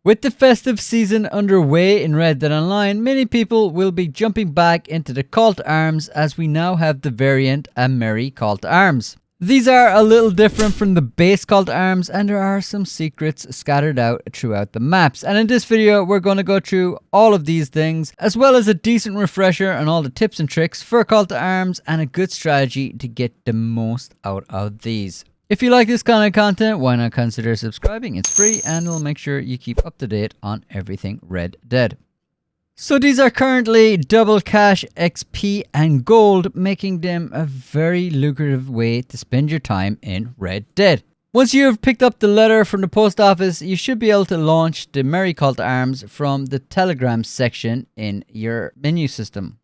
With the festive season underway in Red Dead Online, many people will be jumping back into the Call to Arms as we now have the variant A Merry Call to Arms. These are a little different from the base Call to Arms, and there are some secrets scattered out throughout the maps. And in this video, we're going to go through all of these things, as well as a decent refresher on all the tips and tricks for Call to Arms and a good strategy to get the most out of these. If you like this kind of content, why not consider subscribing? It's free and it'll make sure you keep up to date on everything Red Dead. So these are currently double cash XP and gold, making them a very lucrative way to spend your time in Red Dead. Once you have picked up the letter from the post office, you should be able to launch the Merry Call to Arms from the Telegram section in your menu system.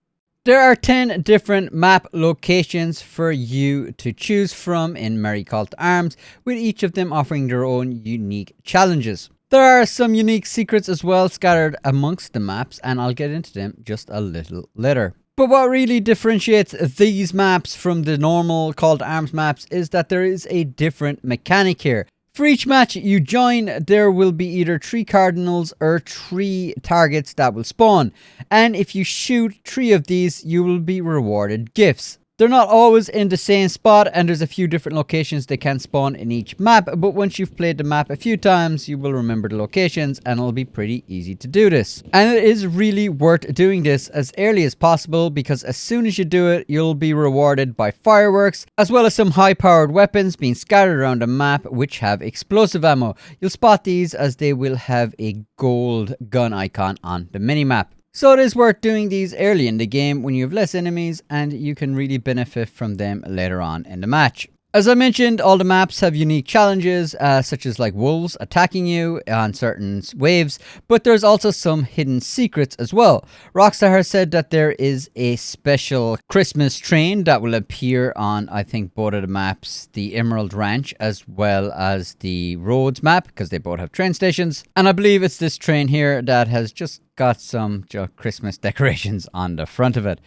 There are 10 different map locations for you to choose from in Merry Call to Arms, with each of them offering their own unique challenges. There are some unique secrets as well scattered amongst the maps, and I'll get into them just a little later. But what really differentiates these maps from the normal Call to Arms maps is that there is a different mechanic here. For each match you join, there will be either 3 cardinals or 3 targets that will spawn. And if you shoot 3 of these, you will be rewarded gifts. They're not always in the same spot, and there's a few different locations they can spawn in each map. But once you've played the map a few times, you will remember the locations, and it'll be pretty easy to do this. And it is really worth doing this as early as possible, because as soon as you do it, you'll be rewarded by fireworks, as well as some high-powered weapons being scattered around the map, which have explosive ammo. You'll spot these as they will have a gold gun icon on the minimap. So it is worth doing these early in the game when you have less enemies, and you can really benefit from them later on in the match. As I mentioned, all the maps have unique challenges, such as like wolves attacking you on certain waves, but there's also some hidden secrets as well. Rockstar has said that there is a special Christmas train that will appear on, I think, both of the maps, the Emerald Ranch as well as the Roads map, because they both have train stations. And I believe it's this train here that has just got some Christmas decorations on the front of it.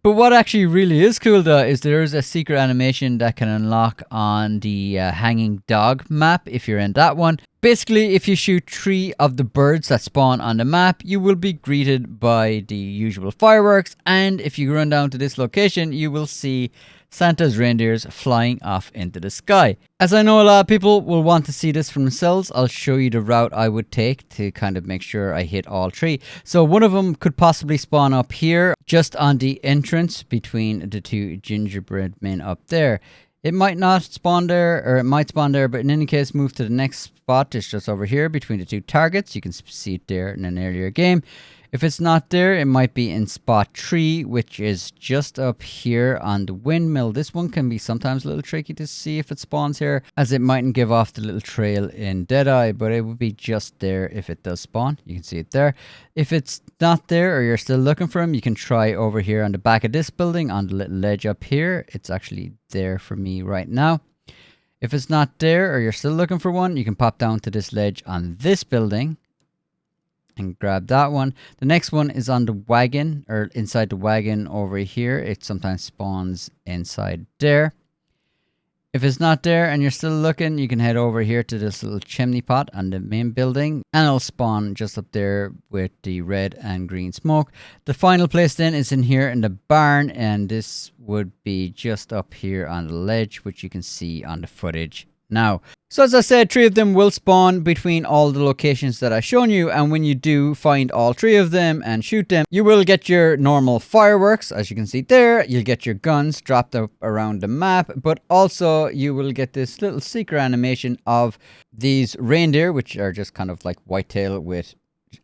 But what actually really is cool though is there's a secret animation that can unlock on the hanging dog map if you're in that one. Basically, if you shoot 3 of the birds that spawn on the map, you will be greeted by the usual fireworks, and if you run down to this location, you will see Santa's reindeers flying off into the sky. As I know a lot of people will want to see this for themselves, I'll show you the route I would take to kind of make sure I hit all 3. So one of them could possibly spawn up here, just on the entrance between the 2 gingerbread men up there. It might not spawn there, or it might spawn there, but in any case, move to the next spot. It's just over here between the 2 targets. You can see it there in an earlier game. If it's not there, it might be in spot 3, which is just up here on the windmill. This one can be sometimes a little tricky to see if it spawns here, as it mightn't give off the little trail in Deadeye, but it would be just there if it does spawn. You can see it there. If it's not there, or you're still looking for him, you can try over here on the back of this building on the little ledge up here. It's actually there for me right now. If it's not there, or you're still looking for one, you can pop down to this ledge on this building and grab that one. The next one is on the wagon, or inside the wagon over here. It sometimes spawns inside there. If it's not there and you're still looking, you can head over here to this little chimney pot on the main building, and it'll spawn just up there with the red and green smoke. The final place then is in here in the barn, and this would be just up here on the ledge, which you can see on the footage now. So as I said, 3 of them will spawn between all the locations that I've shown you, and when you do find all 3 of them and shoot them, you will get your normal fireworks, as you can see there. You'll get your guns dropped up around the map, but also you will get this little secret animation of these reindeer, which are just kind of like whitetail with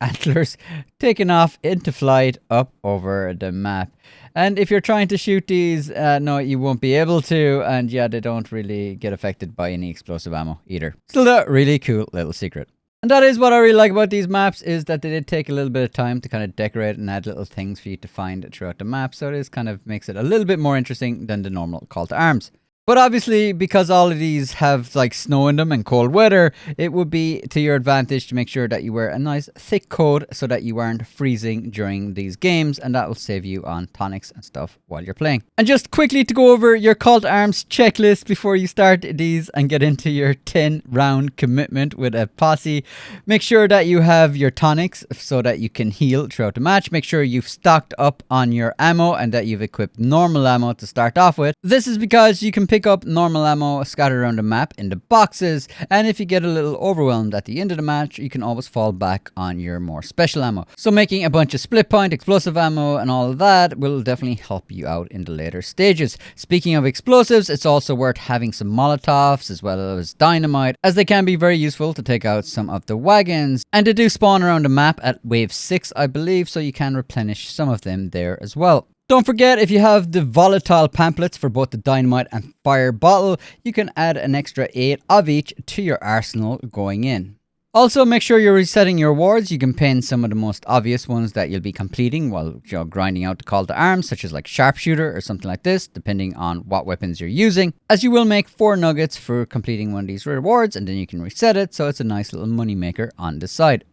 antlers, taking off into flight up over the map. And if you're trying to shoot these, no, you won't be able to. And yeah, they don't really get affected by any explosive ammo either. Still a really cool little secret. And that is what I really like about these maps, is that they did take a little bit of time to kind of decorate and add little things for you to find throughout the map. So it is kind of makes it a little bit more interesting than the normal Call to Arms. But obviously, because all of these have like snow in them and cold weather, it would be to your advantage to make sure that you wear a nice thick coat so that you aren't freezing during these games, and that will save you on tonics and stuff while you're playing. And just quickly to go over your Call to Arms checklist before you start these and get into your 10-round commitment with a posse. Make sure that you have your tonics so that you can heal throughout the match. Make sure you've stocked up on your ammo and that you've equipped normal ammo to start off with. This is because you can pick up normal ammo scattered around the map in the boxes, and if you get a little overwhelmed at the end of the match, you can always fall back on your more special ammo. So making a bunch of split point, explosive ammo and all of that will definitely help you out in the later stages. Speaking of explosives, it's also worth having some Molotovs as well as dynamite, as they can be very useful to take out some of the wagons, and they do spawn around the map at wave 6 I believe, so you can replenish some of them there as well. Don't forget, if you have the volatile pamphlets for both the dynamite and fire bottle, you can add an extra 8 of each to your arsenal going in. Also, make sure you're resetting your wards. You can pin some of the most obvious ones that you'll be completing while grinding out the Call to Arms, such as like sharpshooter or something like this, depending on what weapons you're using, as you will make 4 nuggets for completing one of these rewards, and then you can reset it, so it's a nice little money maker on the side.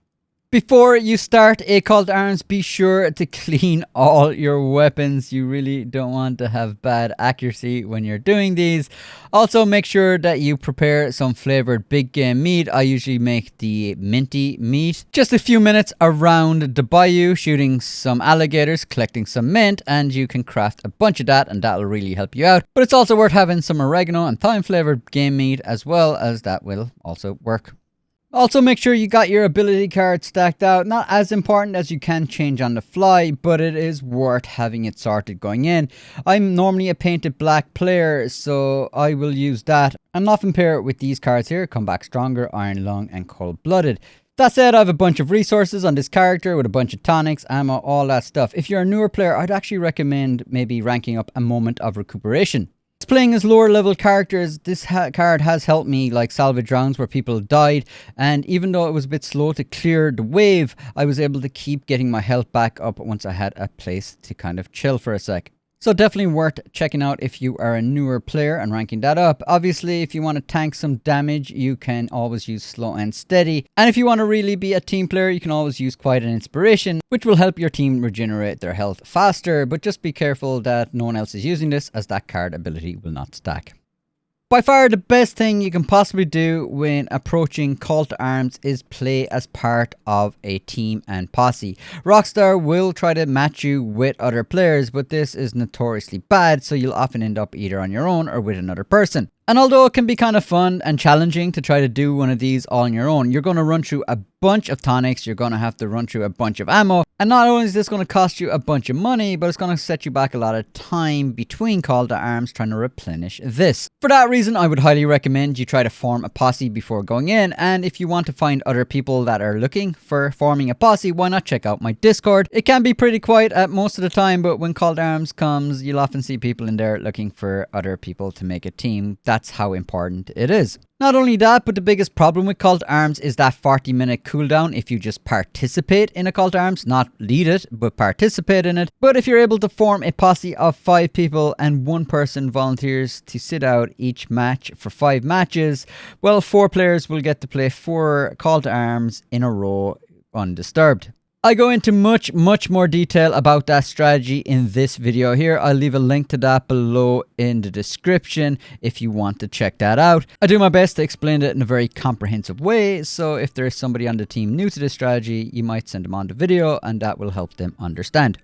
Before you start a Call to Arms, be sure to clean all your weapons. You really don't want to have bad accuracy when you're doing these. Also, make sure that you prepare some flavored big game meat. I usually make the minty meat. Just a few minutes around the bayou, shooting some alligators, collecting some mint, and you can craft a bunch of that, and that'll really help you out. But it's also worth having some oregano and thyme flavored game meat as well, as that will also work. Also, make sure you got your ability card stacked out. Not as important as you can change on the fly, but it is worth having it sorted going in. I'm normally a painted black player, so I will use that and often pair it with these cards here: Come Back Stronger, Iron Lung, and Cold Blooded. That said, I have a bunch of resources on this character with a bunch of tonics, ammo, all that stuff. If you're a newer player, I'd actually recommend maybe ranking up a Moment of Recuperation. Playing as lower level characters, this card has helped me like salvage rounds where people died, and even though it was a bit slow to clear the wave, I was able to keep getting my health back up once I had a place to kind of chill for a sec. So definitely worth checking out if you are a newer player and ranking that up. Obviously, if you want to tank some damage, you can always use Slow and Steady. And if you want to really be a team player, you can always use Quiet and Inspiration, which will help your team regenerate their health faster. But just be careful that no one else is using this, as that card ability will not stack. By far the best thing you can possibly do when approaching Call to Arms is play as part of a team and posse. Rockstar will try to match you with other players, but this is notoriously bad, so you'll often end up either on your own or with another person. And although it can be kind of fun and challenging to try to do one of these all on your own, you're going to run through a bunch of tonics, you're going to have to run through a bunch of ammo, and not only is this going to cost you a bunch of money, but it's going to set you back a lot of time between Call to Arms trying to replenish this. For that reason, I would highly recommend you try to form a posse before going in, and if you want to find other people that are looking for forming a posse, why not check out my Discord? It can be pretty quiet at most of the time, but when Call to Arms comes, you'll often see people in there looking for other people to make a team. That's how important it is. Not only that, but the biggest problem with Call to Arms is that 40-minute cooldown if you just participate in a Call to Arms, not lead it, but participate in it. But if you're able to form a posse of 5 people and one person volunteers to sit out each match for 5 matches, well, 4 players will get to play 4 Call to Arms in a row undisturbed. I go into much more detail about that strategy in this video here. I'll leave a link to that below in the description if you want to check that out. I do my best to explain it in a very comprehensive way, so if there is somebody on the team new to this strategy, you might send them on the video and that will help them understand.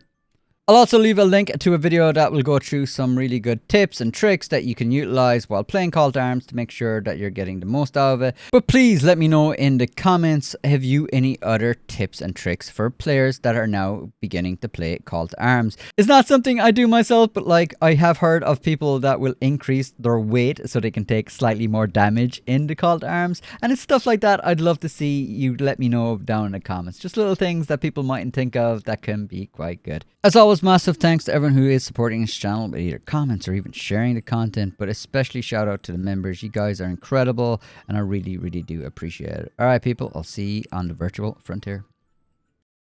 I'll also leave a link to a video that will go through some really good tips and tricks that you can utilize while playing Call to Arms to make sure that you're getting the most out of it. But please let me know in the comments, have you any other tips and tricks for players that are now beginning to play Call to Arms? It's not something I do myself, but like I have heard of people that will increase their weight so they can take slightly more damage in the Call to Arms. And it's stuff like that I'd love to see you let me know down in the comments. Just little things that people mightn't think of that can be quite good. As always, massive thanks to everyone who is supporting this channel with either comments or even sharing the content, but especially shout out to the members. You guys are incredible and I really do appreciate it. Alright people, I'll see you on the virtual frontier.